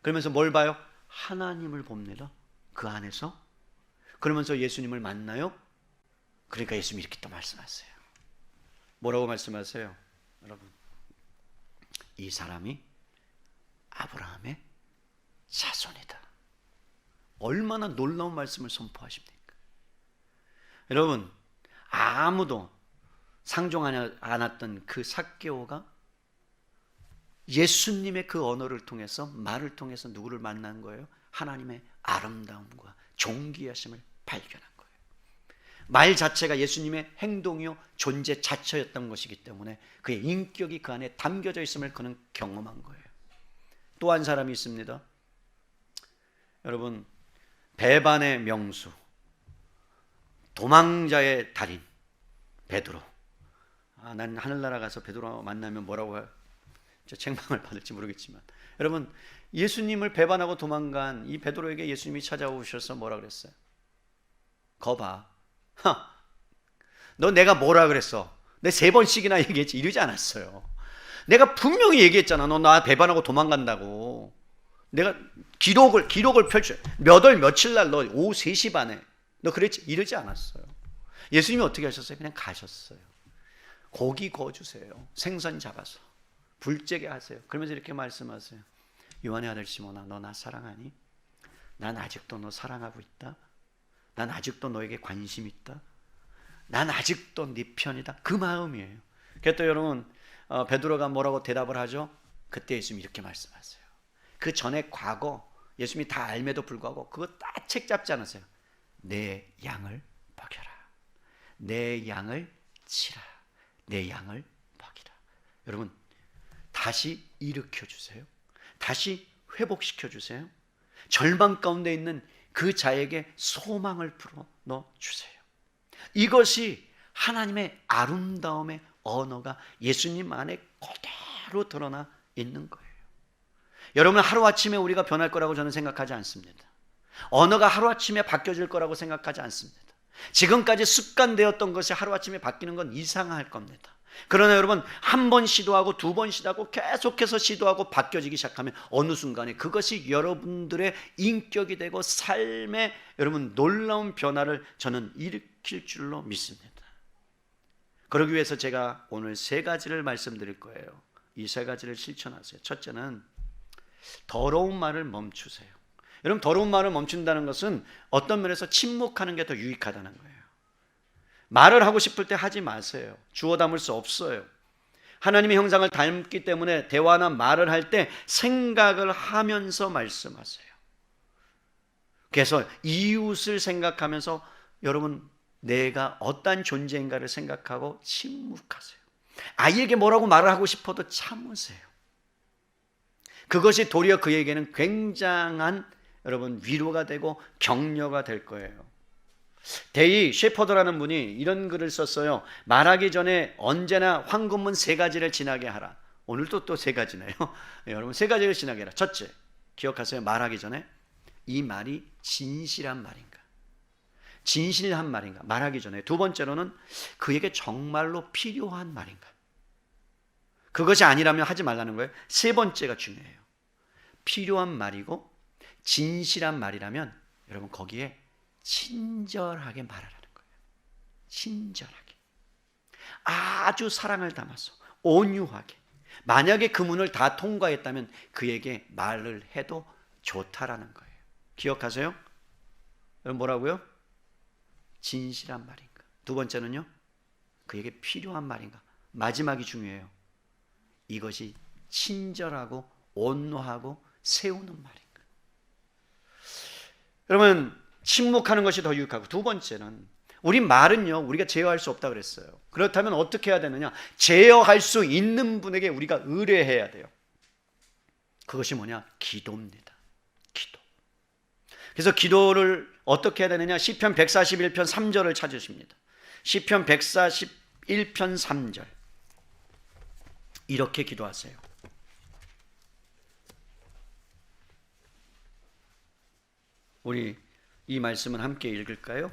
그러면서 뭘 봐요? 하나님을 봅니다. 그 안에서. 그러면서 예수님을 만나요. 그러니까 예수님이 이렇게 또 말씀하세요. 뭐라고 말씀하세요? 여러분, 이 사람이 아브라함의 자손이다. 얼마나 놀라운 말씀을 선포하십니까? 여러분, 아무도 상종하지 않았던 그 삭개오가 예수님의 그 언어를 통해서, 말을 통해서 누구를 만난 거예요? 하나님의 아름다움과 존귀하심을 발견한 거예요. 말 자체가 예수님의 행동이요 존재 자체였던 것이기 때문에 그의 인격이 그 안에 담겨져 있음을 그는 경험한 거예요. 또 한 사람이 있습니다. 여러분, 배반의 명수, 도망자의 달인 베드로. 난 하늘나라 가서 베드로 만나면 뭐라고 해요? 저 책망을 받을지 모르겠지만, 여러분, 예수님을 배반하고 도망간 이 베드로에게 예수님이 찾아오셔서 뭐라 그랬어요? 거봐, 너 내가 뭐라 그랬어? 내 3번씩이나 얘기했지. 이러지 않았어요. 내가 분명히 얘기했잖아. 너 나 배반하고 도망간다고. 내가 기록을 펼쳐요. 몇 월 며칠 날 너 오후 3시 반에 너 그랬지? 이러지 않았어요. 예수님이 어떻게 하셨어요? 그냥 가셨어요. 고기 구워주세요. 생선 잡아서 불째게 하세요. 그러면서 이렇게 말씀하세요. 요한의 아들 시몬아, 너 나 사랑하니? 난 아직도 너 사랑하고 있다. 난 아직도 너에게 관심 있다. 난 아직도 네 편이다. 그 마음이에요. 그래서 또 여러분, 베드로가 뭐라고 대답을 하죠? 그때 예수님이 이렇게 말씀하세요. 그 전에 과거 예수님이 다 알매도 불구하고 그거 딱 책 잡지 않으세요. 내 양을 먹여라. 내 양을 치라. 내 양을 먹이라. 여러분, 다시 일으켜주세요. 다시 회복시켜주세요. 절망 가운데 있는 그 자에게 소망을 불어넣어주세요. 이것이 하나님의 아름다움의 언어가 예수님 안에 그대로 드러나 있는 거예요. 여러분, 하루아침에 우리가 변할 거라고 저는 생각하지 않습니다. 언어가 하루아침에 바뀌어질 거라고 생각하지 않습니다. 지금까지 습관되었던 것이 하루아침에 바뀌는 건 이상할 겁니다. 그러나 여러분, 한 번 시도하고 2번 시도하고 계속해서 시도하고 바뀌어지기 시작하면 어느 순간에 그것이 여러분들의 인격이 되고 삶의 여러분 놀라운 변화를 저는 일으킬 줄로 믿습니다. 그러기 위해서 제가 오늘 3가지를 말씀드릴 거예요. 이 3가지를 실천하세요. 첫째는 더러운 말을 멈추세요. 여러분, 더러운 말을 멈춘다는 것은 어떤 면에서 침묵하는 게 더 유익하다는 거예요. 말을 하고 싶을 때 하지 마세요. 주워 담을 수 없어요. 하나님의 형상을 닮기 때문에 대화나 말을 할 때 생각을 하면서 말씀하세요. 그래서 이웃을 생각하면서 여러분, 내가 어떤 존재인가를 생각하고 침묵하세요. 아이에게 뭐라고 말을 하고 싶어도 참으세요. 그것이 도리어 그에게는 굉장한 여러분 위로가 되고 격려가 될 거예요. 데이 셰퍼드라는 분이 이런 글을 썼어요. 말하기 전에 언제나 황금문 3가지를 지나게 하라. 오늘도 또 3가지네요. 여러분, 3가지를 지나게 하라. 첫째, 기억하세요. 말하기 전에 이 말이 진실한 말인가? 진실한 말인가? 말하기 전에. 2번째로는 그에게 정말로 필요한 말인가? 그것이 아니라면 하지 말라는 거예요. 3번째가 중요해요. 필요한 말이고 진실한 말이라면 여러분 거기에 친절하게 말하라는 거예요. 친절하게. 아주 사랑을 담아서 온유하게. 만약에 그 문을 다 통과했다면 그에게 말을 해도 좋다라는 거예요. 기억하세요? 여러분, 뭐라고요? 진실한 말인가? 2번째는요? 그에게 필요한 말인가? 마지막이 중요해요. 이것이 친절하고 온화하고 세우는 말인가? 여러분, 침묵하는 것이 더 유익하고, 2번째는 우리 말은요 우리가 제어할 수 없다 그랬어요. 그렇다면 어떻게 해야 되느냐? 제어할 수 있는 분에게 우리가 의뢰해야 돼요. 그것이 뭐냐? 기도입니다. 기도. 그래서 기도를 어떻게 해야 되느냐? 시편 141편 3절을 찾으십니다. 시편 141편 3절. 이렇게 기도하세요. 우리 이 말씀은 함께 읽을까요?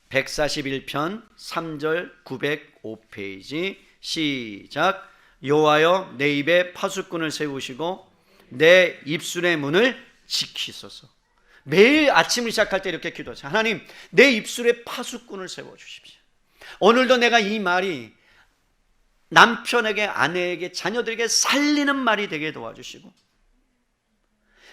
141편 3절 905페이지 시작. 여호와여 내 입에 파수꾼을 세우시고 내 입술의 문을 지키소서. 매일 아침을 시작할 때 이렇게 기도하세요. 하나님, 내 입술에 파수꾼을 세워주십시오. 오늘도 내가 이 말이 남편에게, 아내에게, 자녀들에게 살리는 말이 되게 도와주시고,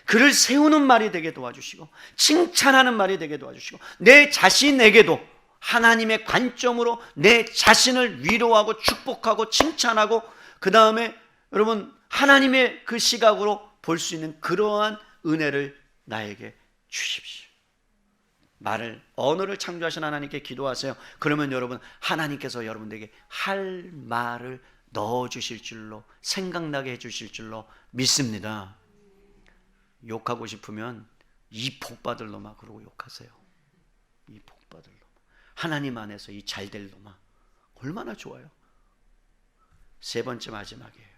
그를 세우는 말이 되게 도와주시고, 칭찬하는 말이 되게 도와주시고, 내 자신에게도 하나님의 관점으로 내 자신을 위로하고 축복하고 칭찬하고, 그 다음에 여러분 하나님의 그 시각으로 볼 수 있는 그러한 은혜를 나에게 주십시오. 언어를 창조하신 하나님께 기도하세요. 그러면 여러분 하나님께서 여러분들에게 할 말을 넣어주실 줄로, 생각나게 해주실 줄로 믿습니다. 욕하고 싶으면 이 복받을 놈아 그러고 욕하세요. 이 복받을 놈아, 하나님 안에서 이 잘될 놈아, 얼마나 좋아요. 세 번째 마지막이에요.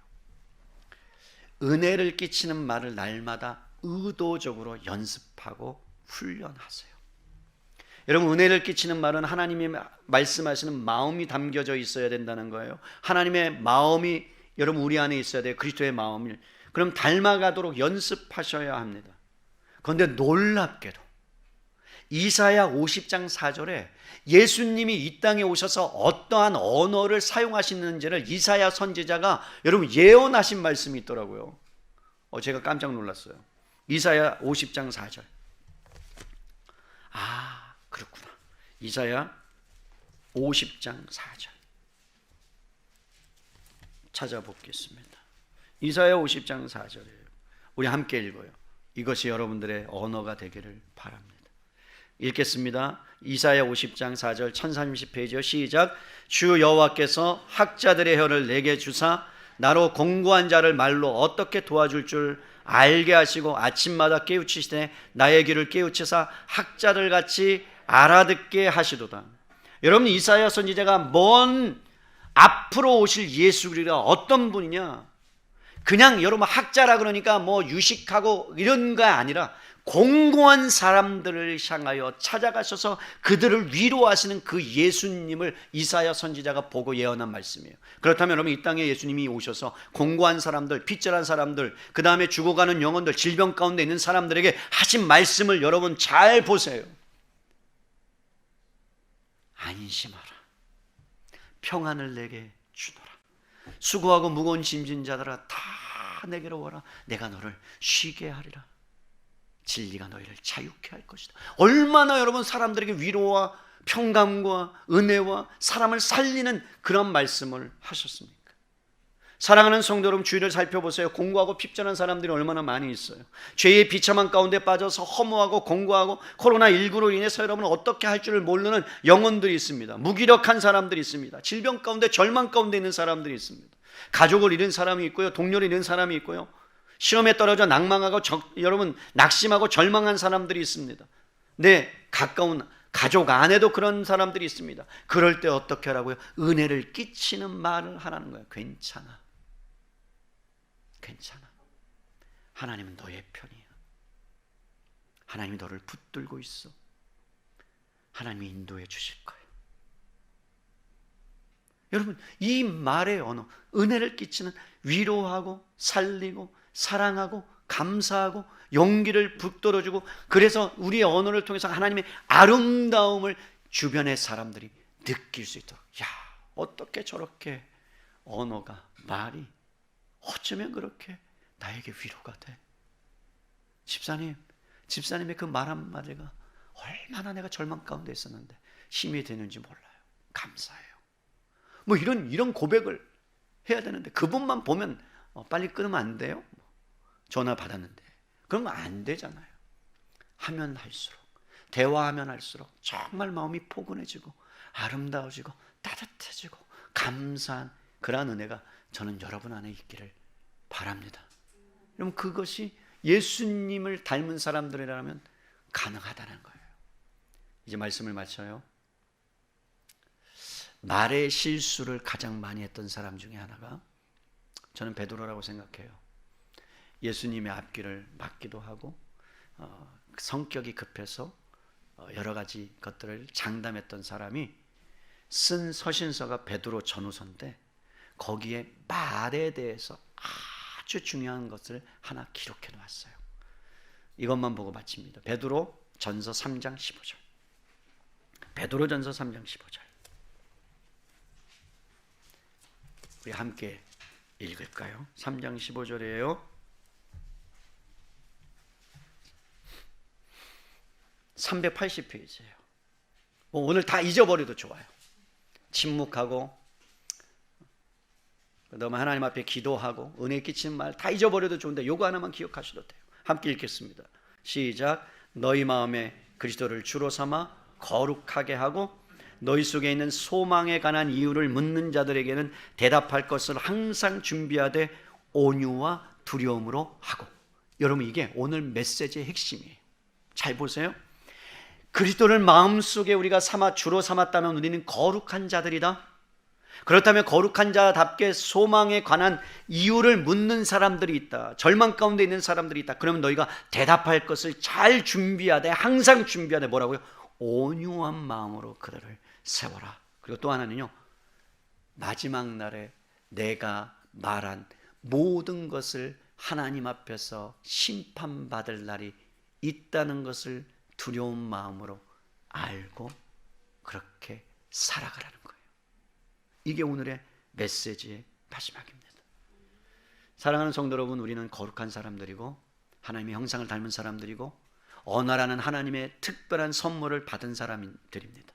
은혜를 끼치는 말을 날마다 의도적으로 연습하고 훈련하세요. 여러분, 은혜를 끼치는 말은 하나님이 말씀하시는 마음이 담겨져 있어야 된다는 거예요. 하나님의 마음이 여러분 우리 안에 있어야 돼요. 그리스도의 마음을. 그럼 닮아가도록 연습하셔야 합니다. 그런데 놀랍게도 이사야 50장 4절에 예수님이 이 땅에 오셔서 어떠한 언어를 사용하시는지를 이사야 선지자가 여러분 예언하신 말씀이 있더라고요. 제가 깜짝 놀랐어요. 이사야 50장 4절. 그렇구나. 이사야 50장 4절 찾아보겠습니다. 이사야 50장 4절이에요. 우리 함께 읽어요. 이것이 여러분들의 언어가 되기를 바랍니다. 읽겠습니다. 이사야 50장 4절 1030페이지요. 시작. 주 여호와께서 학자들의 혀를 내게 주사 나로 공고한 자를 말로 어떻게 도와줄 줄 알게 하시고 아침마다 깨우치시되 나의 귀를 깨우치사 학자들 같이 알아듣게 하시도다. 여러분, 이사야 선지자가 먼 앞으로 오실 예수 그리스도가 어떤 분이냐, 그냥 여러분 학자라 그러니까 뭐 유식하고 이런 거 아니라 공고한 사람들을 향하여 찾아가셔서 그들을 위로하시는 그 예수님을 이사야 선지자가 보고 예언한 말씀이에요. 그렇다면 여러분, 이 땅에 예수님이 오셔서 공고한 사람들, 핏절한 사람들, 그 다음에 죽어가는 영혼들, 질병 가운데 있는 사람들에게 하신 말씀을 여러분 잘 보세요. 안심하라, 평안을 내게 주노라, 수고하고 무거운 짐진 자들아 다 내게로 오라, 내가 너를 쉬게 하리라, 진리가 너희를 자유케 할 것이다. 얼마나 여러분 사람들에게 위로와 평강과 은혜와 사람을 살리는 그런 말씀을 하셨습니까? 사랑하는 성도 여러분, 주위를 살펴보세요. 공고하고 핍전한 사람들이 얼마나 많이 있어요. 죄의 비참한 가운데 빠져서 허무하고 공고하고 코로나19로 인해서 여러분 어떻게 할 줄을 모르는 영혼들이 있습니다. 무기력한 사람들이 있습니다. 질병 가운데, 절망 가운데 있는 사람들이 있습니다. 가족을 잃은 사람이 있고요, 동료를 잃은 사람이 있고요, 시험에 떨어져 낭망하고 여러분 낙심하고 절망한 사람들이 있습니다. 내 가까운 가족 안에도 그런 사람들이 있습니다. 그럴 때 어떻게 하라고요? 은혜를 끼치는 말을 하라는 거예요. 괜찮아, 괜찮아, 하나님은 너의 편이야, 하나님이 너를 붙들고 있어, 하나님이 인도해 주실 거예요. 여러분, 이 말의 언어, 은혜를 끼치는, 위로하고 살리고 사랑하고 감사하고 용기를 북돋아주고, 그래서 우리의 언어를 통해서 하나님의 아름다움을 주변의 사람들이 느낄 수 있도록. 야, 어떻게 저렇게 언어가, 말이 어쩌면 그렇게 나에게 위로가 돼. 집사님의 그 말 한마디가 얼마나 내가 절망 가운데 있었는데 힘이 되는지 몰라요. 감사해요. 뭐 이런 고백을 해야 되는데, 그분만 보면 빨리 끊으면 안 돼요? 전화 받았는데. 그러면 안 되잖아요. 하면 할수록, 대화하면 할수록 정말 마음이 포근해지고 아름다워지고 따뜻해지고 감사한 그러한 은혜가 저는 여러분 안에 있기를 바랍니다. 여러분, 그것이 예수님을 닮은 사람들이라면 가능하다는 거예요. 이제 말씀을 마쳐요. 말의 실수를 가장 많이 했던 사람 중에 하나가 저는 베드로라고 생각해요. 예수님의 앞길을 막기도 하고 성격이 급해서 여러 가지 것들을 장담했던 사람이 쓴 서신서가 베드로 전후서인데 거기에 말에 대해서 아주 중요한 것을 하나 기록해 놓았어요. 이것만 보고 마칩니다. 베드로 전서 3장 15절. 베드로 전서 3장 15절. 우리 함께 읽을까요? 3장 15절이에요. 380페이지예요. 오늘 다 잊어버려도 좋아요. 침묵하고 너무 하나님 앞에 기도하고 은혜 끼치는 말 다 잊어버려도 좋은데 요거 하나만 기억하셔도 돼요. 함께 읽겠습니다. 시작. 너희 마음에 그리스도를 주로 삼아 거룩하게 하고 너희 속에 있는 소망에 관한 이유를 묻는 자들에게는 대답할 것을 항상 준비하되 온유와 두려움으로 하고. 여러분, 이게 오늘 메시지의 핵심이에요. 잘 보세요. 그리스도를 마음속에 우리가 주로 삼았다면 우리는 거룩한 자들이다. 그렇다면 거룩한 자답게 소망에 관한 이유를 묻는 사람들이 있다. 절망 가운데 있는 사람들이 있다. 그러면 너희가 대답할 것을 잘 준비하되, 항상 준비하되 뭐라고요? 온유한 마음으로 그들을 세워라. 그리고 또 하나는요, 마지막 날에 내가 말한 모든 것을 하나님 앞에서 심판받을 날이 있다는 것을 두려운 마음으로 알고 그렇게 살아가라는 거예요. 이게 오늘의 메시지의 마지막입니다. 사랑하는 성도 여러분, 우리는 거룩한 사람들이고 하나님의 형상을 닮은 사람들이고 언어라는 하나님의 특별한 선물을 받은 사람들입니다.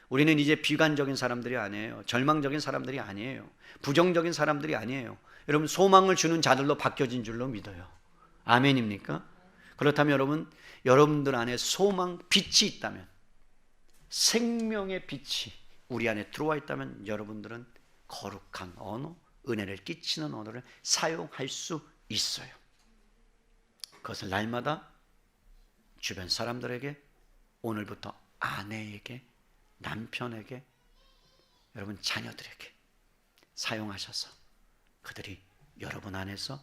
우리는 이제 비관적인 사람들이 아니에요. 절망적인 사람들이 아니에요. 부정적인 사람들이 아니에요. 여러분, 소망을 주는 자들로 바뀌어진 줄로 믿어요. 아멘입니까? 그렇다면 여러분, 여러분들 안에 소망, 빛이 있다면, 생명의 빛이 우리 안에 들어와 있다면 여러분들은 거룩한 언어, 은혜를 끼치는 언어를 사용할 수 있어요. 그것을 날마다 주변 사람들에게, 오늘부터 아내에게, 남편에게, 여러분 자녀들에게 사용하셔서 그들이 여러분 안에서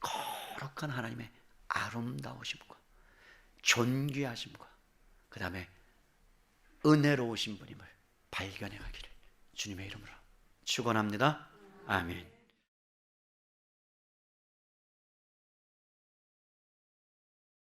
거룩한 하나님의 아름다우심과 존귀하심과 그 다음에 은혜로우신 분임을 발견해 가기를 주님의 이름으로 축원합니다. 아멘.